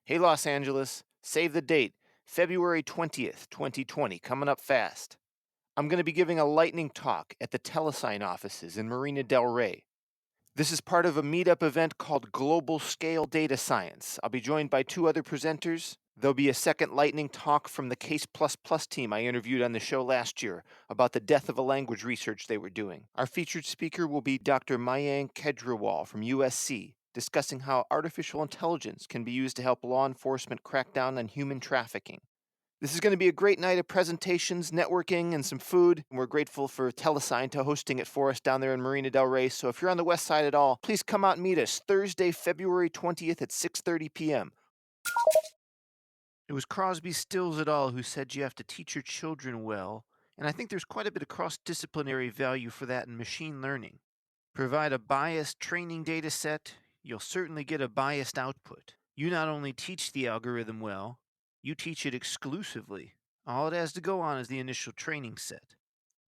Hey, Los Angeles, save the date, February 20th, 2020, coming up fast. I'm going to be giving a lightning talk at the Telesign offices in Marina del Rey. This is part of a meetup event called Global Scale Data Science. I'll be joined by two other presenters. There'll be a second lightning talk from the Case++ team I interviewed on the show last year about the death of a language research they were doing. Our featured speaker will be Dr. Mayank Kedriwal from USC, discussing how artificial intelligence can be used to help law enforcement crack down on human trafficking. This is going to be a great night of presentations, networking, and some food. We're grateful for Telesign to hosting it for us down there in Marina del Rey. So if you're on the west side at all, please come out and meet us Thursday, February 20th at 6:30 p.m. It was Crosby, Stills et al. Who said you have to teach your children well, and I think there's quite a bit of cross-disciplinary value for that in machine learning. Provide a biased training data set, you'll certainly get a biased output. You not only teach the algorithm well, you teach it exclusively. All it has to go on is the initial training set.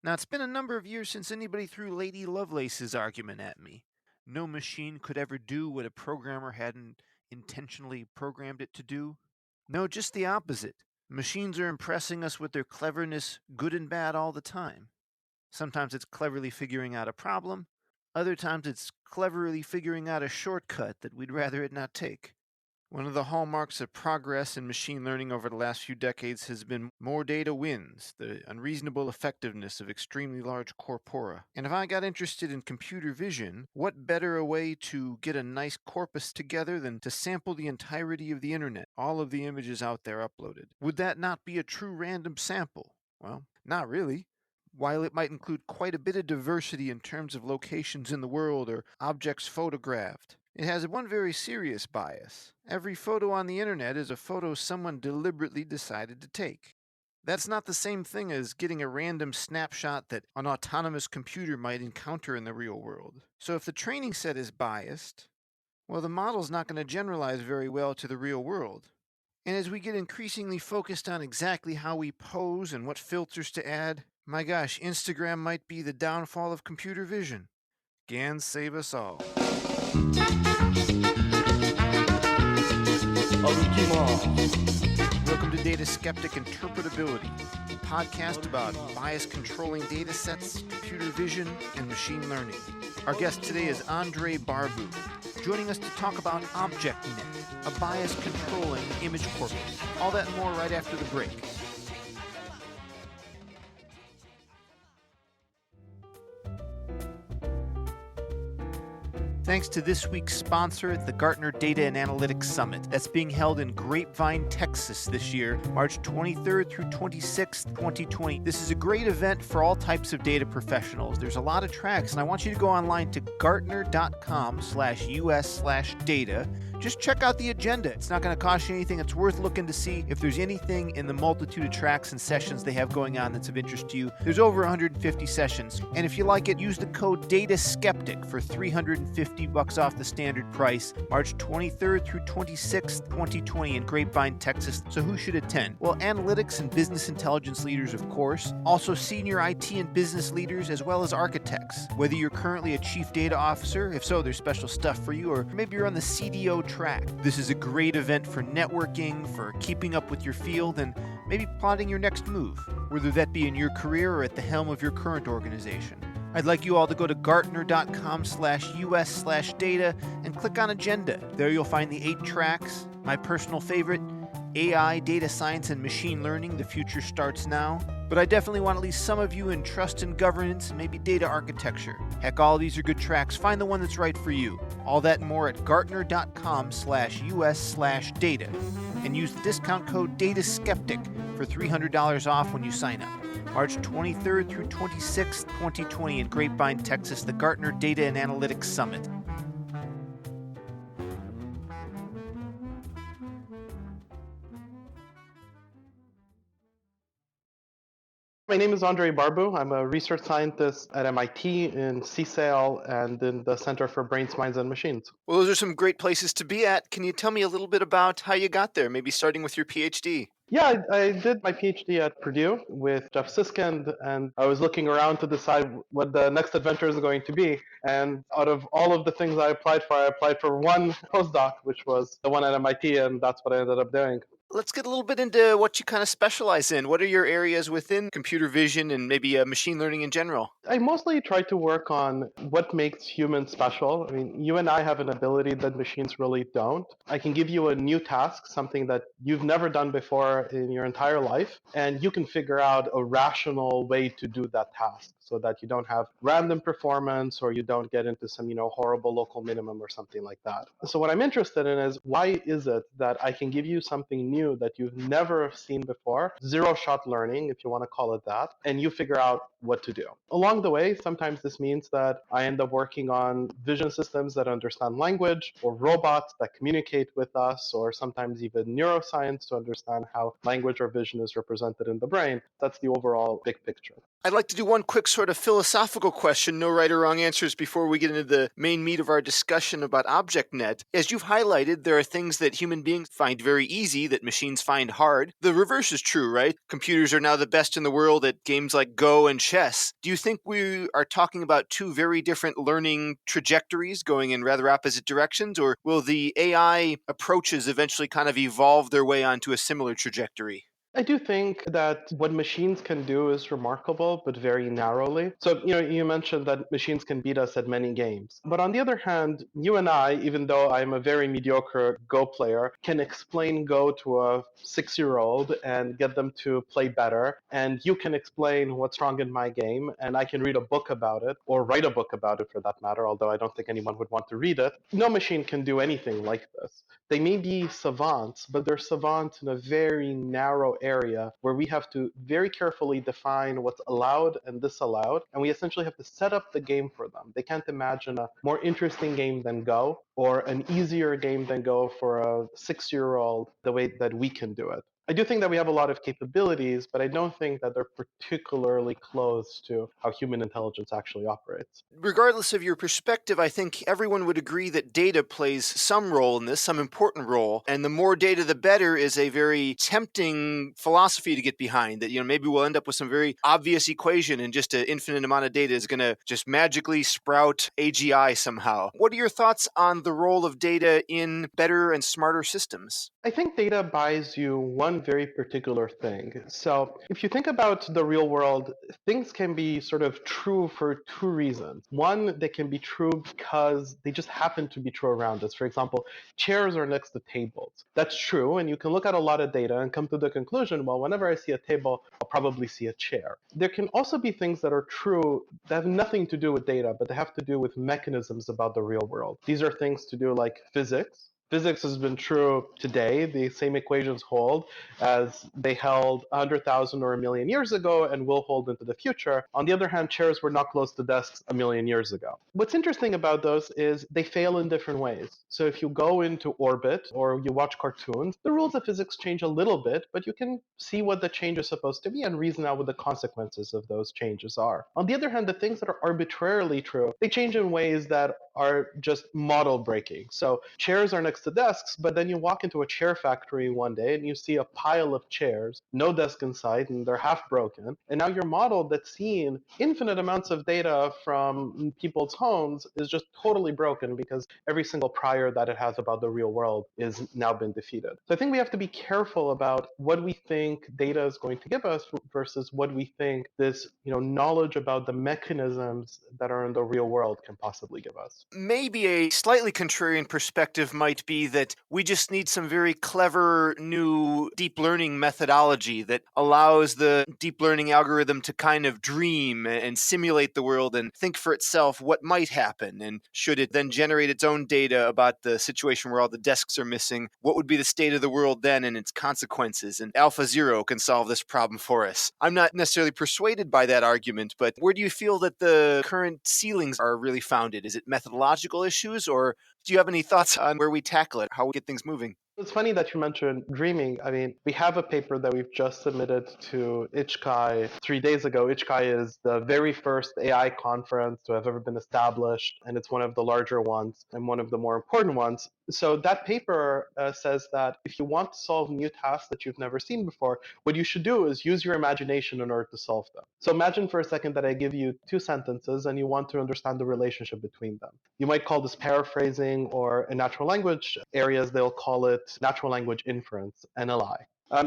Now, it's been a number of years since anybody threw Lady Lovelace's argument at me. No machine could ever do what a programmer hadn't intentionally programmed it to do. No, just the opposite. Machines are impressing us with their cleverness, good and bad, all the time. Sometimes it's cleverly figuring out a problem. Other times it's cleverly figuring out a shortcut that we'd rather it not take. One of the hallmarks of progress in machine learning over the last few decades has been more data wins, the unreasonable effectiveness of extremely large corpora. And if I got interested in computer vision, what better a way to get a nice corpus together than to sample the entirety of the internet, all of the images out there uploaded? Would that not be a true random sample? Well, not really. While it might include quite a bit of diversity in terms of locations in the world or objects photographed, it has one very serious bias. Every photo on the internet is a photo someone deliberately decided to take. That's not the same thing as getting a random snapshot that an autonomous computer might encounter in the real world. So if the training set is biased, well, the model's not going to generalize very well to the real world. And as we get increasingly focused on exactly how we pose and what filters to add, my gosh, Instagram might be the downfall of computer vision. Gans save us all. Welcome to Data Skeptic Interpretability, a podcast about bias controlling data sets, computer vision, and machine learning. Our guest today is Andrei Barbu, joining us to talk about ObjectNet, a bias controlling image corpus. All that and more right after the break. Thanks to this week's sponsor, the Gartner Data and Analytics Summit. That's being held in Grapevine, Texas this year, March 23rd through 26th, 2020. This is a great event for all types of data professionals. There's a lot of tracks, and I want you to go online to gartner.com/us/data. Just check out the agenda. It's not going to cost you anything. It's worth looking to see if there's anything in the multitude of tracks and sessions they have going on that's of interest to you. There's over 150 sessions. And if you like it, use the code DATASKEPTIC for $350 off the standard price, March 23rd through 26th, 2020 in Grapevine, Texas. So who should attend? Well, analytics and business intelligence leaders, of course. Also senior IT and business leaders, as well as architects. Whether you're currently a chief data officer, if so, there's special stuff for you, or maybe you're on the CDO track. This is a great event for networking, for keeping up with your field, and maybe plotting your next move, whether that be in your career or at the helm of your current organization. I'd like you all to go to gartner.com/us/data and click on Agenda. There you'll find the 8 tracks. My personal favorite, AI, data science, and machine learning, the future starts now. But I definitely want at least some of you in trust and governance and maybe data architecture. Heck, all of these are good tracks. Find the one that's right for you. All that and more at gartner.com/us/data. And use the discount code DATASKEPTIC for $300 off when you sign up. March 23rd through 26th, 2020 in Grapevine, Texas, the Gartner Data and Analytics Summit. My name is Andrei Barbu. I'm a research scientist at MIT in CSAIL and in the Center for Brains, Minds, and Machines. Well, those are some great places to be at. Can you tell me a little bit about how you got there, maybe starting with your PhD? Yeah, I did my PhD at Purdue with Jeff Siskind, and I was looking around to decide what the next adventure is going to be. And out of all of the things I applied for one postdoc, which was the one at MIT, and that's what I ended up doing. Let's get a little bit into what you kind of specialize in. What are your areas within computer vision and maybe machine learning in general? I mostly try to work on what makes humans special. I mean, you and I have an ability that machines really don't. I can give you a new task, something that you've never done before in your entire life, and you can figure out a rational way to do that task so that you don't have random performance or you don't get into some, horrible local minimum or something like that. So what I'm interested in is why is it that I can give you something new that you've never seen before, zero shot learning, if you want to call it that, and you figure out what to do. Along the way, sometimes this means that I end up working on vision systems that understand language, or robots that communicate with us, or sometimes even neuroscience to understand how language or vision is represented in the brain. That's the overall big picture. I'd like to do one quick sort of philosophical question, no right or wrong answers, before we get into the main meat of our discussion about ObjectNet. As you've highlighted, there are things that human beings find very easy that machines find hard. The reverse is true, right? Computers are now the best in the world at games like Go and chess. Do you think we are talking about two very different learning trajectories going in rather opposite directions, or will the AI approaches eventually kind of evolve their way onto a similar trajectory? I do think that what machines can do is remarkable, but very narrowly. So, you mentioned that machines can beat us at many games. But on the other hand, you and I, even though I'm a very mediocre Go player, can explain Go to a 6-year-old and get them to play better. And you can explain what's wrong in my game, and I can read a book about it, or write a book about it for that matter, although I don't think anyone would want to read it. No machine can do anything like this. They may be savants, but they're savants in a very narrow area where we have to very carefully define what's allowed and disallowed, and we essentially have to set up the game for them. They can't imagine a more interesting game than Go or an easier game than Go for a 6-year-old the way that we can do it. I do think that we have a lot of capabilities, but I don't think that they're particularly close to how human intelligence actually operates. Regardless of your perspective, I think everyone would agree that data plays some role in this, some important role. And the more data, the better is a very tempting philosophy to get behind. That, maybe we'll end up with some very obvious equation and just an infinite amount of data is going to just magically sprout AGI somehow. What are your thoughts on the role of data in better and smarter systems? I think data buys you one very particular thing. So, if you think about the real world, things can be sort of true for two reasons. One, they can be true because they just happen to be true around us. For example, chairs are next to tables. That's true, and you can look at a lot of data and come to the conclusion, well, whenever I see a table, I'll probably see a chair. There can also be things that are true that have nothing to do with data, but they have to do with mechanisms about the real world. These are things to do like physics. Physics has been true today. The same equations hold as they held 100,000 or a million years ago and will hold into the future. On the other hand, chairs were not close to desks a million years ago. What's interesting about those is they fail in different ways. So if you go into orbit or you watch cartoons, the rules of physics change a little bit, but you can see what the change is supposed to be and reason out what the consequences of those changes are. On the other hand, the things that are arbitrarily true, they change in ways that are just model breaking. So chairs are next to desks, but then you walk into a chair factory one day and you see a pile of chairs, no desk inside, and they're half broken. And now your model that's seen infinite amounts of data from people's homes is just totally broken because every single prior that it has about the real world is now been defeated. So I think we have to be careful about what we think data is going to give us versus what we think this, knowledge about the mechanisms that are in the real world can possibly give us. Maybe a slightly contrarian perspective might be that we just need some very clever new deep learning methodology that allows the deep learning algorithm to kind of dream and simulate the world and think for itself what might happen. And should it then generate its own data about the situation where all the desks are missing, what would be the state of the world then and its consequences? And AlphaZero can solve this problem for us. I'm not necessarily persuaded by that argument, but where do you feel that the current ceilings are really founded? Is it methodological issues, or do you have any thoughts on where we tackle it, how we get things moving? It's funny that you mentioned dreaming. I mean, we have a paper that we've just submitted to IchCai 3 days ago. IchCai is the very first AI conference to have ever been established, and it's one of the larger ones and one of the more important ones. So that paper says that if you want to solve new tasks that you've never seen before, what you should do is use your imagination in order to solve them. So imagine for a second that I give you two sentences and you want to understand the relationship between them. You might call this paraphrasing, or in natural language areas, they'll call it natural language inference, NLI.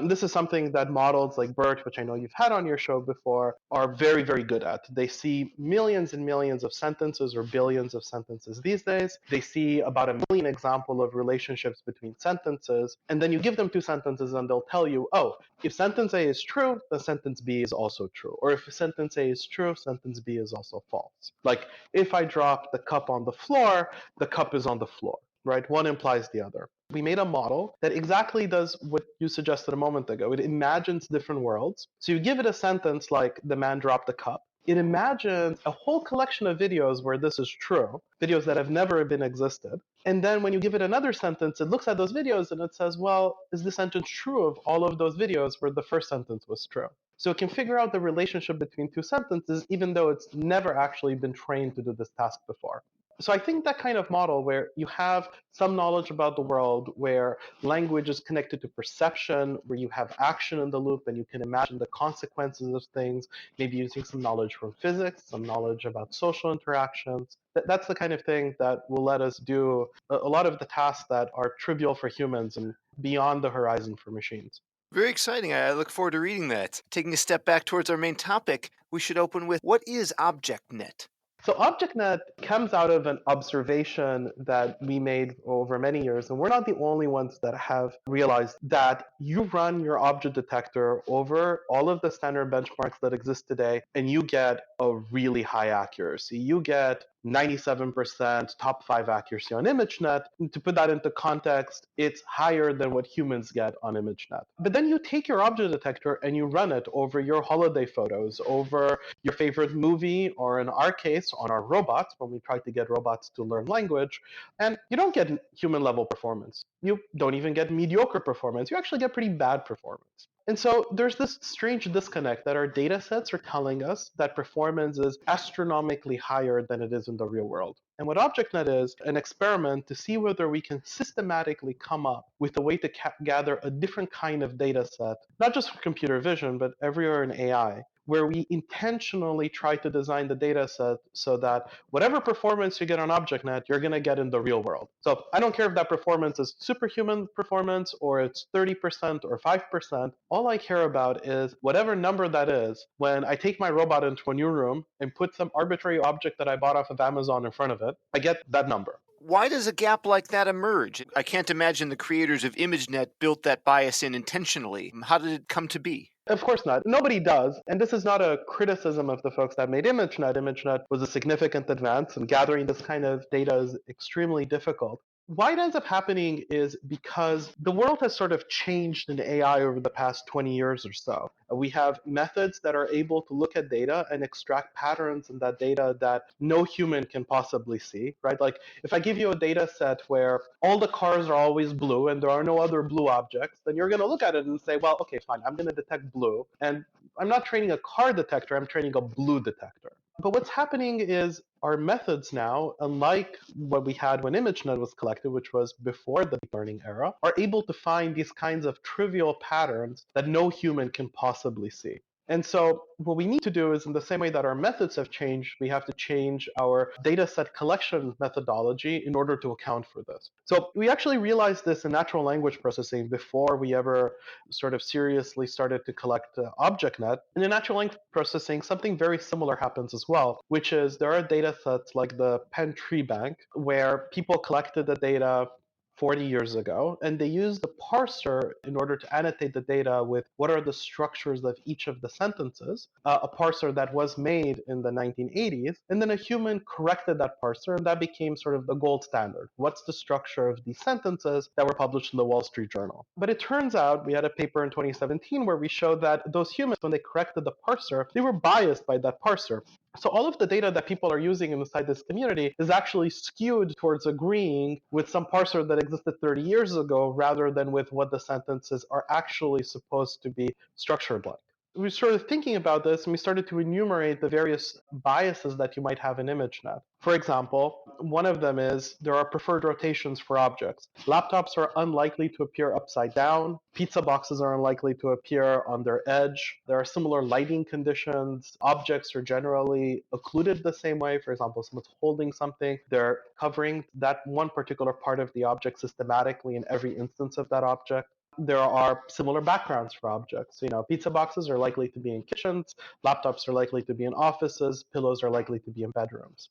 This is something that models like BERT, which I know you've had on your show before, are very, very good at. They see millions and millions of sentences or billions of sentences these days. They see about a million examples of relationships between sentences. And then you give them two sentences and they'll tell you, oh, if sentence A is true, then sentence B is also true. Or if sentence A is true, sentence B is also false. Like if I drop the cup on the floor, the cup is on the floor, right? One implies the other. We made a model that exactly does what you suggested a moment ago. It imagines different worlds. So you give it a sentence like the man dropped the cup. It imagines a whole collection of videos where this is true, videos that have never been existed. And then when you give it another sentence, it looks at those videos and it says, well, is this sentence true of all of those videos where the first sentence was true? So it can figure out the relationship between two sentences, even though it's never actually been trained to do this task before. So I think that kind of model where you have some knowledge about the world, where language is connected to perception, where you have action in the loop and you can imagine the consequences of things, maybe using some knowledge from physics, some knowledge about social interactions. That's the kind of thing that will let us do a lot of the tasks that are trivial for humans and beyond the horizon for machines. Very exciting. I look forward to reading that. Taking a step back towards our main topic, we should open with what is ObjectNet? So ObjectNet comes out of an observation that we made over many years, and we're not the only ones that have realized that you run your object detector over all of the standard benchmarks that exist today, and you get a really high accuracy. You get 97% top 5 accuracy on ImageNet. And to put that into context, it's higher than what humans get on ImageNet. But then you take your object detector and you run it over your holiday photos, over your favorite movie, or in our case, on our robots, when we try to get robots to learn language, and you don't get human level performance. You don't even get mediocre performance. You actually get pretty bad performance. And so there's this strange disconnect that our data sets are telling us that performance is astronomically higher than it is in the real world. And what ObjectNet is an experiment to see whether we can systematically come up with a way to gather a different kind of data set, not just for computer vision, but everywhere in AI, where we intentionally try to design the data set so that whatever performance you get on ObjectNet, you're going to get in the real world. So I don't care if that performance is superhuman performance or it's 30% or 5%. All I care about is whatever number that is, when I take my robot into a new room and put some arbitrary object that I bought off of Amazon in front of it, I get that number. Why does a gap like that emerge? I can't imagine the creators of ImageNet built that bias in intentionally. How did it come to be? Of course not. Nobody does. And this is not a criticism of the folks that made ImageNet. ImageNet was a significant advance, and gathering this kind of data is extremely difficult. Why it ends up happening is because the world has sort of changed in AI over the past 20 years or so. We have methods that are able to look at data and extract patterns in that data that no human can possibly see, right? Like if I give you a data set where all the cars are always blue and there are no other blue objects, then you're going to look at it and say, well, okay, fine, I'm going to detect blue. And I'm not training a car detector, I'm training a blue detector. But what's happening is our methods now, unlike what we had when ImageNet was collected, which was before the deep learning era, are able to find these kinds of trivial patterns that no human can possibly see. And so what we need to do is, in the same way that our methods have changed, we have to change our data set collection methodology in order to account for this. So we actually realized this in natural language processing before we ever sort of seriously started to collect ObjectNet. And in natural language processing, something very similar happens as well, which is there are data sets like the Penn Tree Bank, where people collected the data 40 years ago, and they used a parser in order to annotate the data with what are the structures of each of the sentences, a parser that was made in the 1980s, and then a human corrected that parser, and that became sort of the gold standard. What's the structure of these sentences that were published in the Wall Street Journal? But it turns out, we had a paper in 2017 where we showed that those humans, when they corrected the parser, they were biased by that parser. So all of the data that people are using inside this community is actually skewed towards agreeing with some parser that existed 30 years ago rather than with what the sentences are actually supposed to be structured like. We started thinking about this and we started to enumerate the various biases that you might have in ImageNet. For example, one of them is there are preferred rotations for objects. Laptops are unlikely to appear upside down. Pizza boxes are unlikely to appear on their edge. There are similar lighting conditions. Objects are generally occluded the same way. For example, someone's holding something, they're covering that one particular part of the object systematically in every instance of that object. There are similar backgrounds for objects. Pizza boxes are likely to be in kitchens, laptops are likely to be in offices, pillows are likely to be in bedrooms.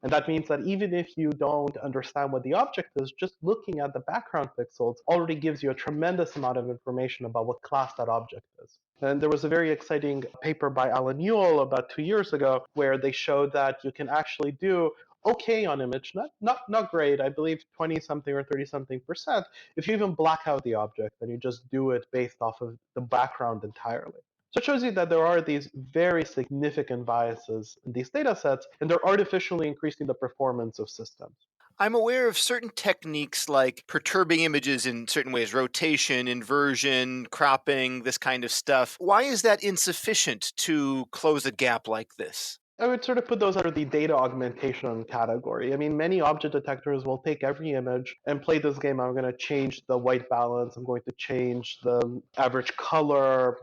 And that means that even if you don't understand what the object is, just looking at the background pixels already gives you a tremendous amount of information about what class that object is. And there was a very exciting paper by Alan Newell about 2 years ago where they showed that you can actually do okay on ImageNet, not great, I believe 20 something or 30 something percent, if you even black out the object and you just do it based off of the background entirely. So it shows you that there are these very significant biases in these data sets, and they're artificially increasing the performance of systems. I'm aware of certain techniques like perturbing images in certain ways, rotation, inversion, cropping, this kind of stuff. Why is that insufficient to close a gap like this? I would sort of put those under the data augmentation category. I mean, many object detectors will take every image and play this game. I'm going to change the white balance. I'm going to change the average color.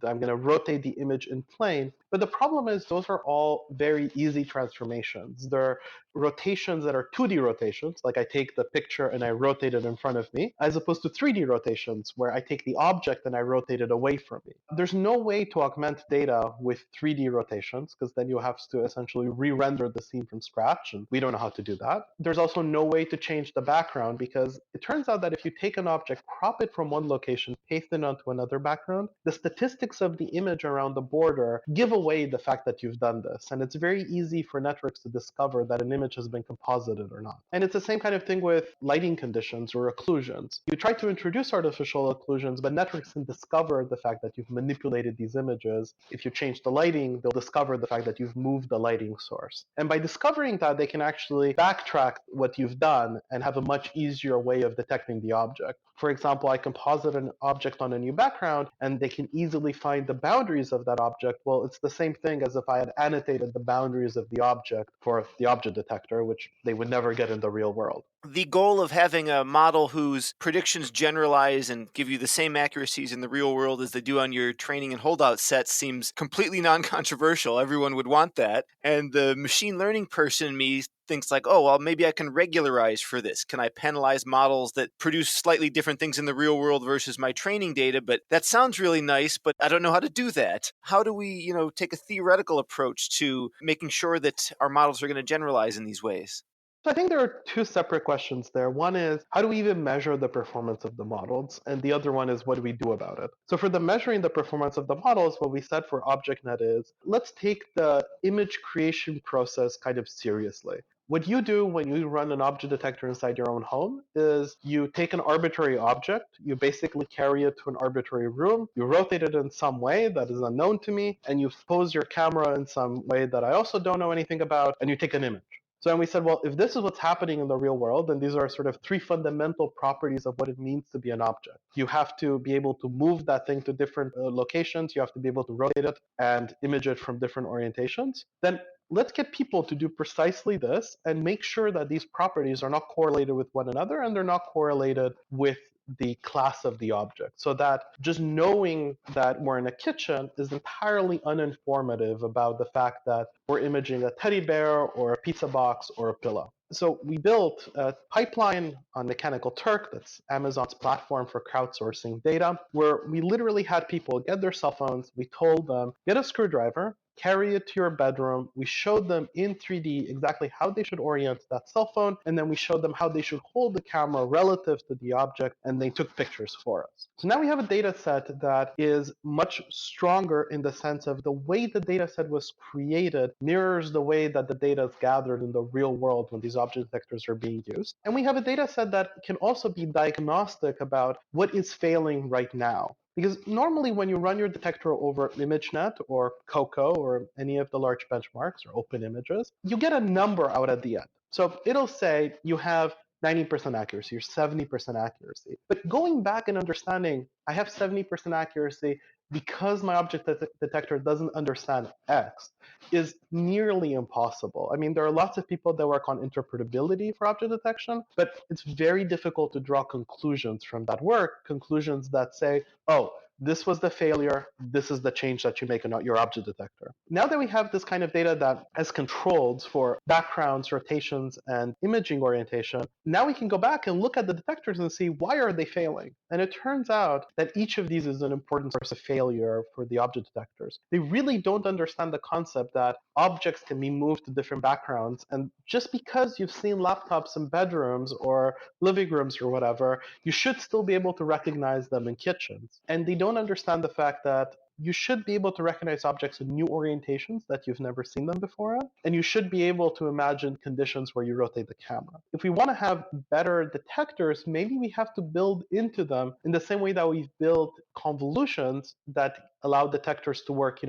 I'm going to rotate the image in plane. But the problem is those are all very easy transformations. They're rotations that are 2D rotations, like I take the picture and I rotate it in front of me, as opposed to 3D rotations, where I take the object and I rotate it away from me. There's no way to augment data with 3D rotations, because then you have to essentially re-render the scene from scratch, and we don't know how to do that. There's also no way to change the background, because it turns out that if you take an object, crop it from one location, paste it onto another background, the statistics of the image around the border give away the fact that you've done this. And it's very easy for networks to discover that an image has been composited or not. And it's the same kind of thing with lighting conditions or occlusions. You try to introduce artificial occlusions, but networks can discover the fact that you've manipulated these images. If you change the lighting, they'll discover the fact that you've moved the lighting source. And by discovering that, they can actually backtrack what you've done and have a much easier way of detecting the object. For example, I composite an object on a new background, and they can easily find the boundaries of that object. Well, it's the same thing as if I had annotated the boundaries of the object for the object detector, which they would never get in the real world. The goal of having a model whose predictions generalize and give you the same accuracies in the real world as they do on your training and holdout sets seems completely non-controversial. Everyone would want that. And the machine learning person in me thinks like, oh, well, maybe I can regularize for this. Can I penalize models that produce slightly different things in the real world versus my training data? But that sounds really nice, but I don't know how to do that. How do we, take a theoretical approach to making sure that our models are going to generalize in these ways? So I think there are two separate questions there. One is, how do we even measure the performance of the models? And the other one is, what do we do about it? So for the measuring the performance of the models, what we said for ObjectNet is, let's take the image creation process kind of seriously. What you do when you run an object detector inside your own home is you take an arbitrary object, you basically carry it to an arbitrary room, you rotate it in some way that is unknown to me, and you pose your camera in some way that I also don't know anything about, and you take an image. So then we said, well, if this is what's happening in the real world, then these are sort of three fundamental properties of what it means to be an object. You have to be able to move that thing to different locations. You have to be able to rotate it and image it from different orientations. Then let's get people to do precisely this and make sure that these properties are not correlated with one another and they're not correlated with the class of the object, so that just knowing that we're in a kitchen is entirely uninformative about the fact that we're imaging a teddy bear or a pizza box or a pillow. So we built a pipeline on Mechanical Turk, that's Amazon's platform for crowdsourcing data, where we literally had people get their cell phones, we told them, get a screwdriver, carry it to your bedroom. We showed them in 3D exactly how they should orient that cell phone, and then we showed them how they should hold the camera relative to the object, and they took pictures for us. So now we have a data set that is much stronger in the sense of the way the data set was created mirrors the way that the data is gathered in the real world when these object detectors are being used. And we have a data set that can also be diagnostic about what is failing right now. Because normally when you run your detector over ImageNet or COCO or any of the large benchmarks or open images, you get a number out at the end. So it'll say you have 90% accuracy or 70% accuracy. But going back and understanding, I have 70% accuracy because my object detector doesn't understand X is nearly impossible. I mean, there are lots of people that work on interpretability for object detection, but it's very difficult to draw conclusions from that work, conclusions that say, oh, this was the failure, this is the change that you make in your object detector. Now that we have this kind of data that has controls for backgrounds, rotations, and imaging orientation, now we can go back and look at the detectors and see why are they failing. And it turns out that each of these is an important source of failure for the object detectors. They really don't understand the concept that objects can be moved to different backgrounds, and just because you've seen laptops in bedrooms or living rooms or whatever, you should still be able to recognize them in kitchens. And they don't understand the fact that you should be able to recognize objects in new orientations that you've never seen them before in, and you should be able to imagine conditions where you rotate the camera. If we want to have better detectors, maybe we have to build into them in the same way that we've built convolutions that allow detectors to work,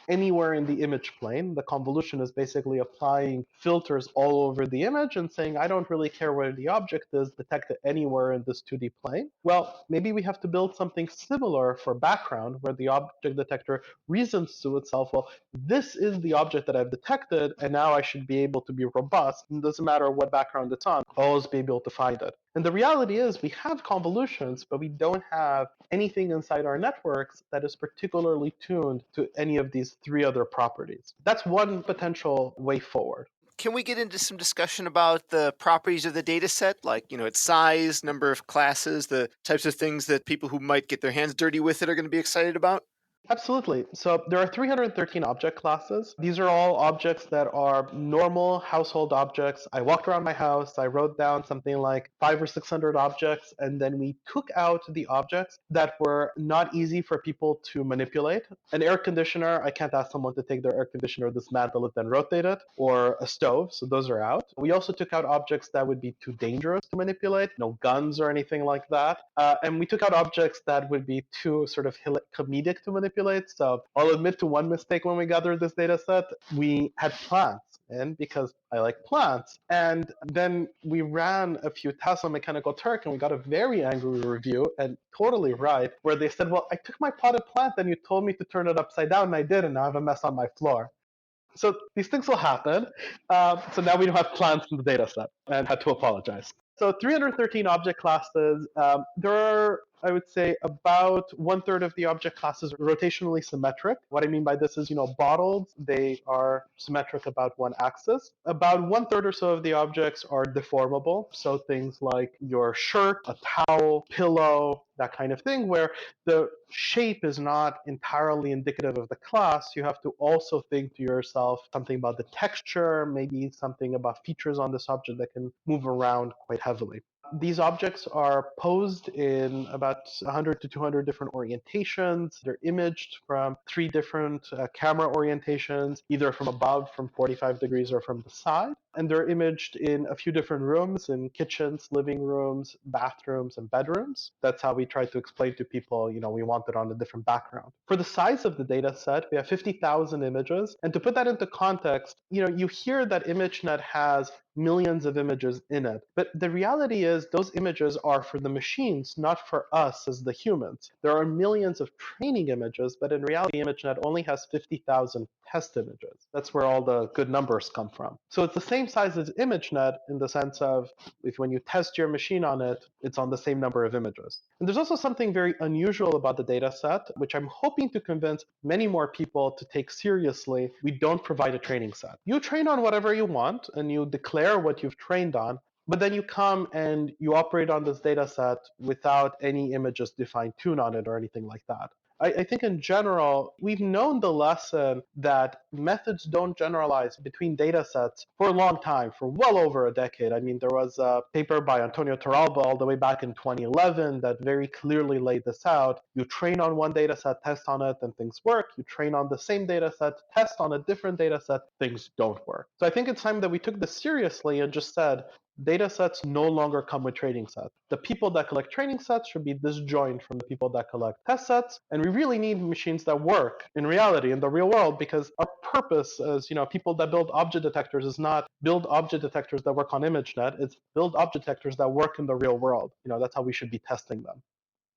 anywhere in the image plane. The convolution is basically applying filters all over the image and saying, I don't really care where the object is, detect it anywhere in this 2D plane. Well, maybe we have to build something similar for background where the object detector reasons to itself, well, this is the object that I've detected, and now I should be able to be robust. It doesn't matter what background it's on, I'll always be able to find it. And the reality is we have convolutions, but we don't have anything inside our networks that is particularly tuned to any of these three other properties. That's one potential way forward. Can we get into some discussion about the properties of the data set, like, its size, number of classes, the types of things that people who might get their hands dirty with it are going to be excited about? Absolutely. So there are 313 object classes. These are all objects that are normal household objects. I walked around my house, I wrote down something like 500 or 600 objects, and then we took out the objects that were not easy for people to manipulate. An air conditioner, I can't ask someone to take their air conditioner, dismantle it, then rotate it, or a stove, so those are out. We also took out objects that would be too dangerous to manipulate, no guns or anything like that. And we took out objects that would be too sort of comedic to manipulate. So I'll admit to one mistake when we gathered this data set. We had plants in because I like plants. And then we ran a few tests on Mechanical Turk and we got a very angry review, and totally right, where they said, well, I took my potted plant and you told me to turn it upside down and I did, and now I have a mess on my floor. So these things will happen. So now we don't have plants in the data set and had to apologize. So 313 object classes. There are, I would say, about one third of the object classes are rotationally symmetric. What I mean by this is, bottles, they are symmetric about one axis. About one third or so of the objects are deformable. So things like your shirt, a towel, pillow, that kind of thing, where the shape is not entirely indicative of the class. You have to also think to yourself something about the texture, maybe something about features on this object that can move around quite heavily. These objects are posed in about 100 to 200 different orientations. They're imaged from three different camera orientations, either from above, from 45 degrees, or from the side. And they're imaged in a few different rooms, in kitchens, living rooms, bathrooms, and bedrooms. That's how we try to explain to people, we want it on a different background. For the size of the data set, we have 50,000 images. And to put that into context, you hear that ImageNet has millions of images in it. But the reality is those images are for the machines, not for us as the humans. There are millions of training images, but in reality, ImageNet only has 50,000 test images. That's where all the good numbers come from. So it's the same size as ImageNet in the sense of when you test your machine on it, it's on the same number of images. And there's also something very unusual about the data set, which I'm hoping to convince many more people to take seriously. We don't provide a training set. You train on whatever you want and you declare what you've trained on, but then you come and you operate on this data set without any images defined tune on it or anything like that. I think in general, we've known the lesson that methods don't generalize between data sets for a long time, for well over a decade. I mean, there was a paper by Antonio Torralba all the way back in 2011 that very clearly laid this out. You train on one data set, test on it, and things work. You train on the same data set, test on a different data set, things don't work. So I think it's time that we took this seriously and just said, data sets no longer come with training sets. The people that collect training sets should be disjoint from the people that collect test sets. And we really need machines that work in reality, in the real world, because our purpose as people that build object detectors is not build object detectors that work on ImageNet. It's build object detectors that work in the real world. That's how we should be testing them.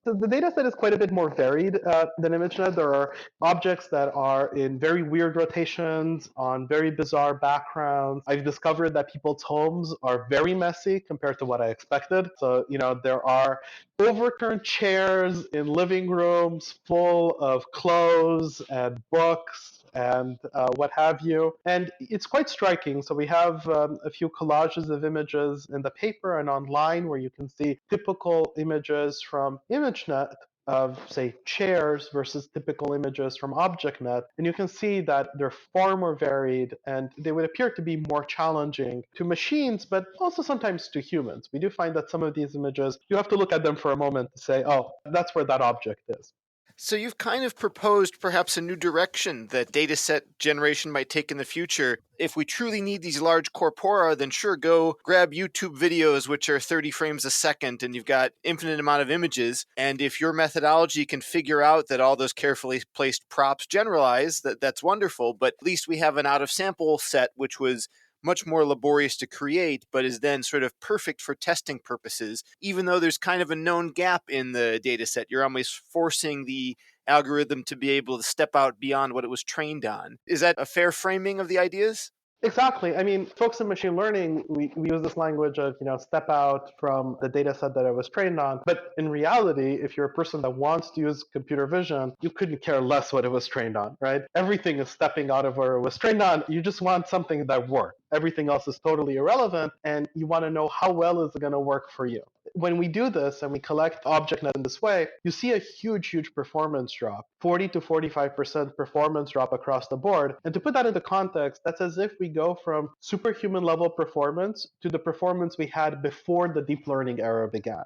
So the data set is quite a bit more varied than ImageNet. There are objects that are in very weird rotations on very bizarre backgrounds. I've discovered that people's homes are very messy compared to what I expected. So, there are overturned chairs in living rooms full of clothes and books and what have you. And it's quite striking. So we have a few collages of images in the paper and online where you can see typical images from ImageNet of, say, chairs versus typical images from ObjectNet. And you can see that they're far more varied and they would appear to be more challenging to machines, but also sometimes to humans. We do find that some of these images, you have to look at them for a moment to say, oh, that's where that object is. So you've kind of proposed perhaps a new direction that dataset generation might take in the future. If we truly need these large corpora, then sure, go grab YouTube videos which are 30 frames a second and you've got infinite amount of images. And if your methodology can figure out that all those carefully placed props generalize, that's wonderful. But at least we have an out of sample set which was much more laborious to create, but is then sort of perfect for testing purposes, even though there's kind of a known gap in the data set. You're almost forcing the algorithm to be able to step out beyond what it was trained on. Is that a fair framing of the ideas? Exactly. I mean, folks in machine learning, we use this language of, step out from the data set that I was trained on. But in reality, if you're a person that wants to use computer vision, you couldn't care less what it was trained on, right? Everything is stepping out of where it was trained on. You just want something that works. Everything else is totally irrelevant, and you want to know how well is it going to work for you. When we do this and we collect ObjectNet in this way, you see a huge, huge performance drop, 40 to 45% performance drop across the board. And to put that into context, that's as if we go from superhuman level performance to the performance we had before the deep learning era began.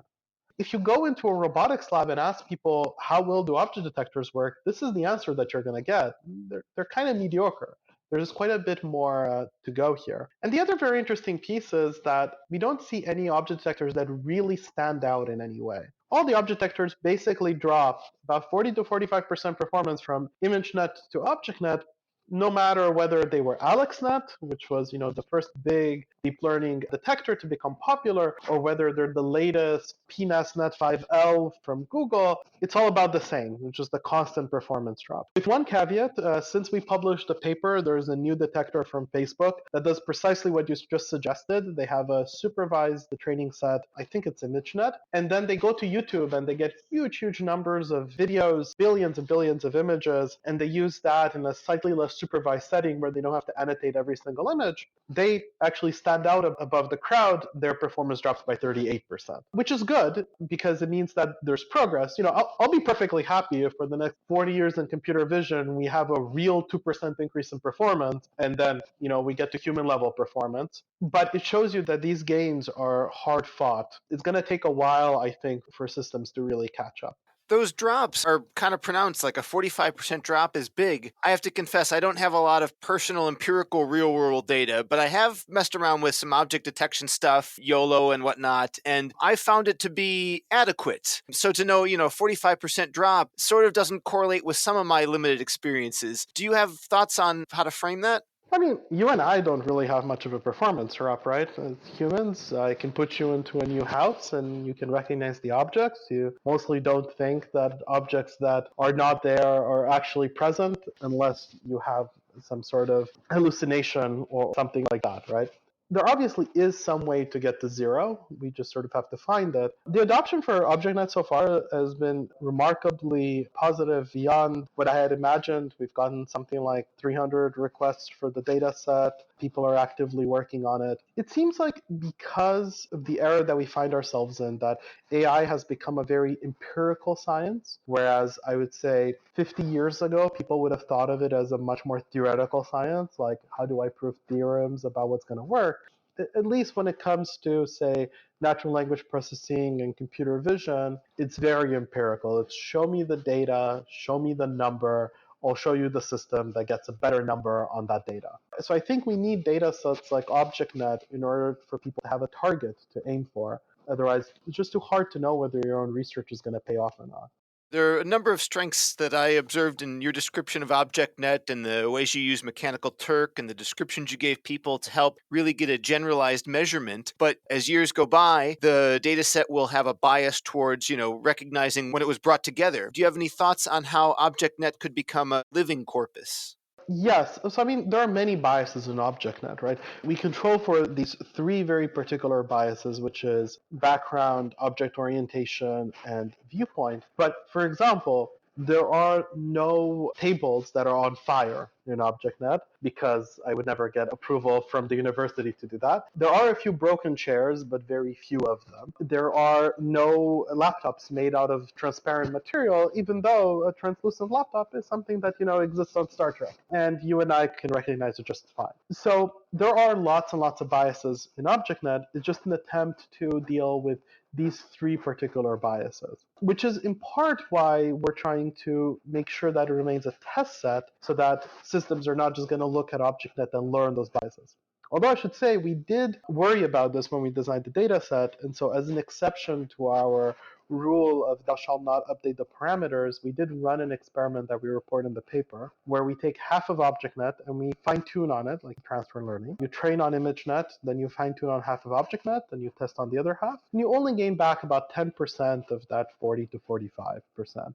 If you go into a robotics lab and ask people how well do object detectors work, this is the answer that you're going to get. They're kind of mediocre. There's quite a bit more to go here. And the other very interesting piece is that we don't see any object detectors that really stand out in any way. All the object detectors basically drop about 40 to 45% performance from ImageNet to ObjectNet, no matter whether they were AlexNet, which was the first big deep learning detector to become popular, or whether they're the latest PNASNet 5L from Google. It's all about the same, which is the constant performance drop. With one caveat, since we published the paper, there's a new detector from Facebook that does precisely what you just suggested. They have a supervised training set, I think it's ImageNet, and then they go to YouTube and they get huge, huge numbers of videos, billions and billions of images, and they use that in a slightly less supervised setting where they don't have to annotate every single image. They actually stand out above the crowd. Their performance drops by 38%, which is good because it means that there's progress. I'll be perfectly happy if for the next 40 years in computer vision, we have a real 2% increase in performance, and then, we get to human level performance. But it shows you that these gains are hard fought. It's going to take a while, I think, for systems to really catch up. Those drops are kind of pronounced, like a 45% drop is big. I have to confess, I don't have a lot of personal, empirical, real world data, but I have messed around with some object detection stuff, YOLO and whatnot, and I found it to be adequate. So to know, 45% drop sort of doesn't correlate with some of my limited experiences. Do you have thoughts on how to frame that? I mean, you and I don't really have much of a performance drop, right? As humans, I can put you into a new house and you can recognize the objects. You mostly don't think that objects that are not there are actually present unless you have some sort of hallucination or something like that, right? There obviously is some way to get to zero. We just sort of have to find it. The adoption for ObjectNet so far has been remarkably positive beyond what I had imagined. We've gotten something like 300 requests for the data set. People are actively working on it. It seems like because of the era that we find ourselves in, that AI has become a very empirical science, whereas I would say 50 years ago, people would have thought of it as a much more theoretical science, like how do I prove theorems about what's going to work? At least when it comes to, say, natural language processing and computer vision, it's very empirical. It's show me the data, show me the number. I'll show you the system that gets a better number on that data. So I think we need data sets like ObjectNet in order for people to have a target to aim for. Otherwise, it's just too hard to know whether your own research is going to pay off or not. There are a number of strengths that I observed in your description of ObjectNet and the ways you use Mechanical Turk and the descriptions you gave people to help really get a generalized measurement. But as years go by, the data set will have a bias towards, recognizing when it was brought together. Do you have any thoughts on how ObjectNet could become a living corpus? Yes. So, I mean, there are many biases in ObjectNet, right? We control for these three very particular biases, which is background, object orientation, and viewpoint. But for example, there are no tables that are on fire in ObjectNet because I would never get approval from the university to do that. There are a few broken chairs, but very few of them. There are no laptops made out of transparent material, even though a translucent laptop is something that, exists on Star Trek. And you and I can recognize it just fine. So there are lots and lots of biases in ObjectNet. It's just an attempt to deal with these three particular biases, which is in part why we're trying to make sure that it remains a test set so that systems are not just going to look at ObjectNet and learn those biases. Although I should say we did worry about this when we designed the data set, and so as an exception to our rule of thou shalt not update the parameters, we did run an experiment that we report in the paper where we take half of ObjectNet and we fine tune on it, like transfer learning. You train on ImageNet, then you fine tune on half of ObjectNet, then you test on the other half, and you only gain back about 10% of that 40 to 45%.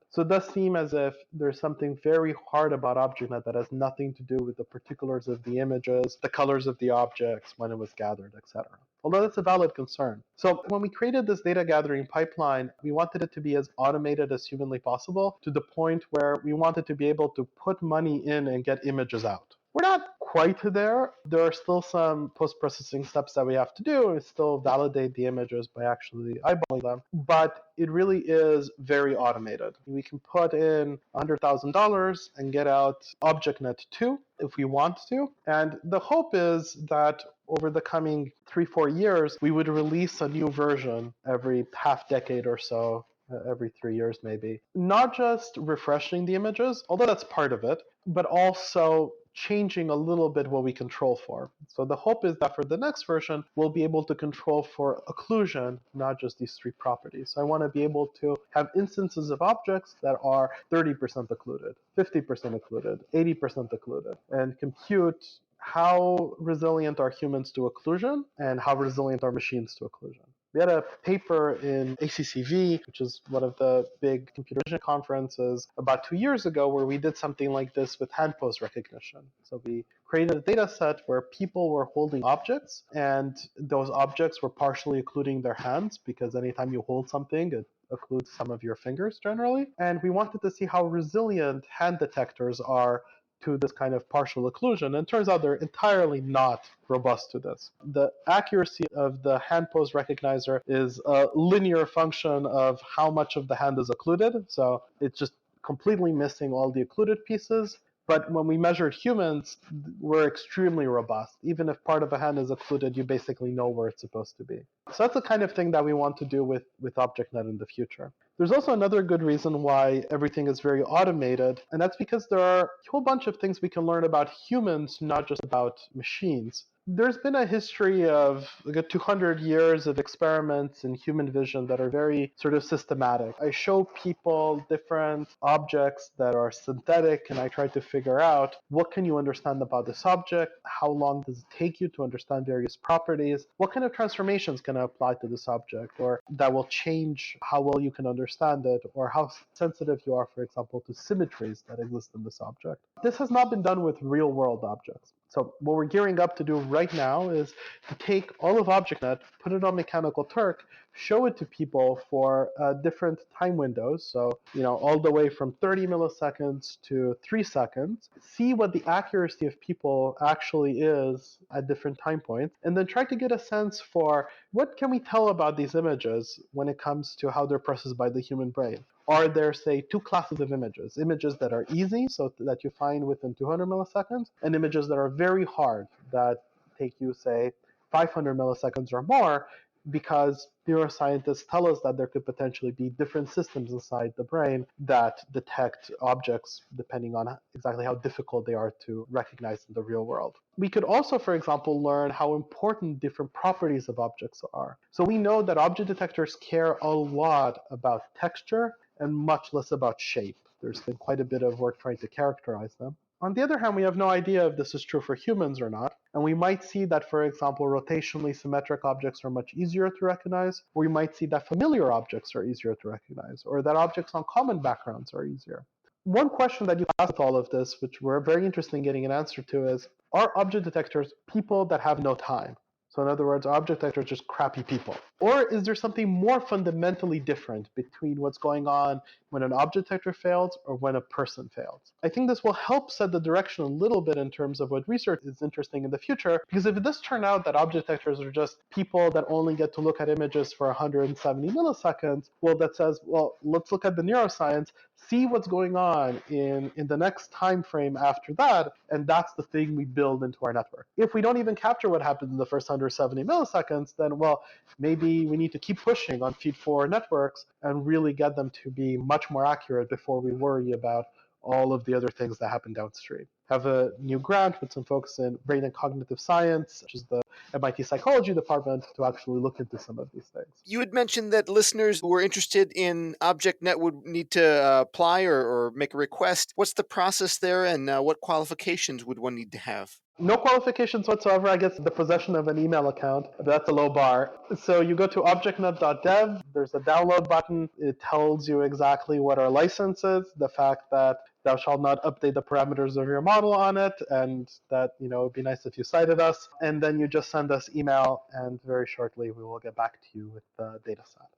So it does seem as if there's something very hard about ObjectNet that has nothing to do with the particulars of the images, the colors of the objects, when it was gathered, etc. Although that's a valid concern. So when we created this data gathering pipeline, we wanted it to be as automated as humanly possible to the point where we wanted to be able to put money in and get images out. We're not quite there. There are still some post-processing steps that we have to do. We still validate the images by actually eyeballing them, but it really is very automated. We can put in $100,000 and get out ObjectNet 2 if we want to. And the hope is that over the coming 3-4 years, we would release a new version every half decade or so, every 3 years maybe. Not just refreshing the images, although that's part of it, but also changing a little bit what we control for. So the hope is that for the next version, we'll be able to control for occlusion, not just these three properties. So I want to be able to have instances of objects that are 30% occluded, 50% occluded, 80% occluded, and compute how resilient are humans to occlusion and how resilient are machines to occlusion. We had a paper in ACCV, which is one of the big computer vision conferences, about 2 years ago where we did something like this with hand pose recognition. So we created a data set where people were holding objects, and those objects were partially occluding their hands because anytime you hold something, it occludes some of your fingers generally. And we wanted to see how resilient hand detectors are to this kind of partial occlusion, and it turns out they're entirely not robust to this. The accuracy of the hand pose recognizer is a linear function of how much of the hand is occluded, so it's just completely missing all the occluded pieces. But when we measured humans, we're extremely robust. Even if part of a hand is occluded, you basically know where it's supposed to be. So that's the kind of thing that we want to do with ObjectNet in the future. There's also another good reason why everything is very automated, and that's because there are a whole bunch of things we can learn about humans, not just about machines. There's been a history of like 200 years of experiments in human vision that are very sort of systematic. I show people different objects that are synthetic, and I try to figure out what can you understand about this object, how long does it take you to understand various properties, what kind of transformations can I apply to this object, or that will change how well you can understand it, or how sensitive you are, for example, to symmetries that exist in this object. This has not been done with real-world objects. So what we're gearing up to do right now is to take all of ObjectNet, put it on Mechanical Turk, show it to people for different time windows, so all the way from 30 milliseconds to 3 seconds, see what the accuracy of people actually is at different time points, and then try to get a sense for what can we tell about these images when it comes to how they're processed by the human brain. Are there, say, two classes of images? Images that are easy, so that you find within 200 milliseconds, and images that are very hard, that take you, say, 500 milliseconds or more, because neuroscientists tell us that there could potentially be different systems inside the brain that detect objects depending on exactly how difficult they are to recognize in the real world. We could also, for example, learn how important different properties of objects are. So we know that object detectors care a lot about texture and much less about shape. There's been quite a bit of work trying to characterize them. On the other hand, we have no idea if this is true for humans or not, and we might see that, for example, rotationally symmetric objects are much easier to recognize, or we might see that familiar objects are easier to recognize, or that objects on common backgrounds are easier. One question that you ask with all of this, which we're very interested in getting an answer to, is, are object detectors people that have no time? So in other words, are object detectors just crappy people? Or is there something more fundamentally different between what's going on when an object detector fails or when a person fails? I think this will help set the direction a little bit in terms of what research is interesting in the future, because if it does turn out that object detectors are just people that only get to look at images for 170 milliseconds, well, that says, well, let's look at the neuroscience, see what's going on in the next time frame after that, and that's the thing we build into our network. If we don't even capture what happens in the first 170 milliseconds, then, well, maybe we need to keep pushing on feed forward networks and really get them to be much more accurate before we worry about all of the other things that happen downstream. Have a new grant with some folks in brain and cognitive science, which is the MIT psychology department, to actually look into some of these things. You had mentioned that listeners who are interested in ObjectNet would need to apply or make a request. What's the process there, and what qualifications would one need to have? No qualifications whatsoever. I guess the possession of an email account, that's a low bar. So you go to objectnet.dev, there's a download button. It tells you exactly what our license is, the fact that thou shalt not update the parameters of your model on it, and that, it'd be nice if you cited us. And then you just send us email, and very shortly we will get back to you with the data set.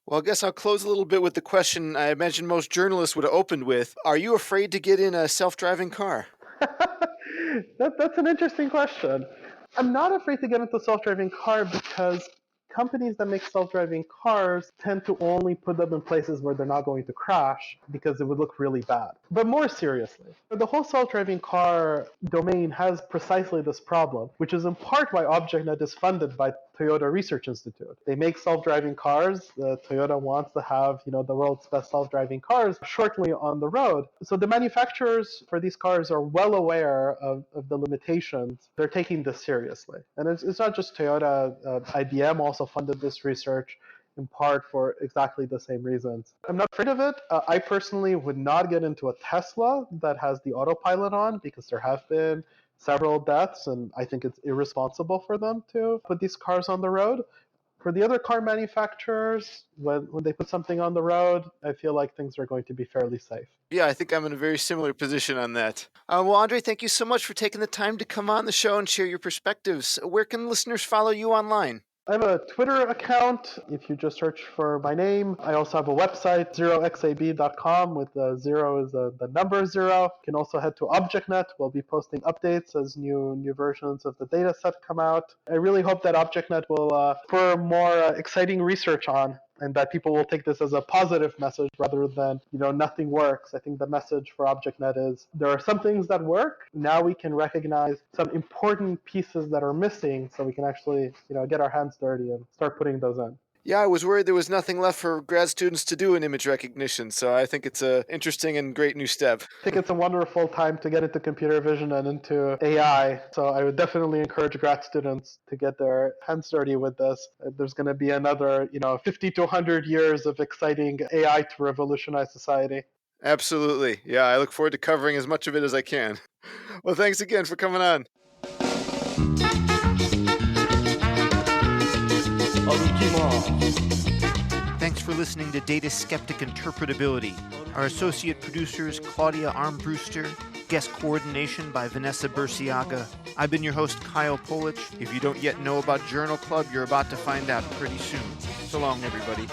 Well, I guess I'll close a little bit with the question I imagine most journalists would have opened with. Are you afraid to get in a self-driving car? That's an interesting question. I'm not afraid to get into a self-driving car because companies that make self-driving cars tend to only put them in places where they're not going to crash because it would look really bad. But more seriously, the whole self-driving car domain has precisely this problem, which is in part why ObjectNet is funded by Toyota Research Institute. They make self-driving cars. Toyota wants to have, the world's best self-driving cars shortly on the road. So the manufacturers for these cars are well aware of the limitations. They're taking this seriously. And it's not just Toyota. IBM also funded this research in part for exactly the same reasons. I'm not afraid of it. I personally would not get into a Tesla that has the autopilot on because there have been several deaths, and I think it's irresponsible for them to put these cars on the road. For the other car manufacturers, when they put something on the road, I feel like things are going to be fairly safe. Yeah, I think I'm in a very similar position on that. Well, Andrei, thank you so much for taking the time to come on the show and share your perspectives. Where can listeners follow you online? I have a Twitter account. If you just search for my name, I also have a website, 0xab.com, with the 0 is the number 0. You can also head to ObjectNet. We'll be posting updates as new versions of the data set come out. I really hope that ObjectNet will spur more exciting research on, and that people will take this as a positive message rather than, nothing works. I think the message for ObjectNet is there are some things that work. Now we can recognize some important pieces that are missing so we can actually, get our hands dirty and start putting those in. Yeah, I was worried there was nothing left for grad students to do in image recognition, so I think it's a interesting and great new step. I think it's a wonderful time to get into computer vision and into AI. So I would definitely encourage grad students to get their hands dirty with this. There's going to be another, 50 to 100 years of exciting AI to revolutionize society. Absolutely. Yeah, I look forward to covering as much of it as I can. Well, thanks again for coming on. Thanks for listening to Data Skeptic Interpretability. Our associate producers, Claudia Armbruster. Guest coordination by Vanessa Burciaga. I've been your host, Kyle Polich. If you don't yet know about Journal Club, you're about to find out pretty soon. So long, everybody.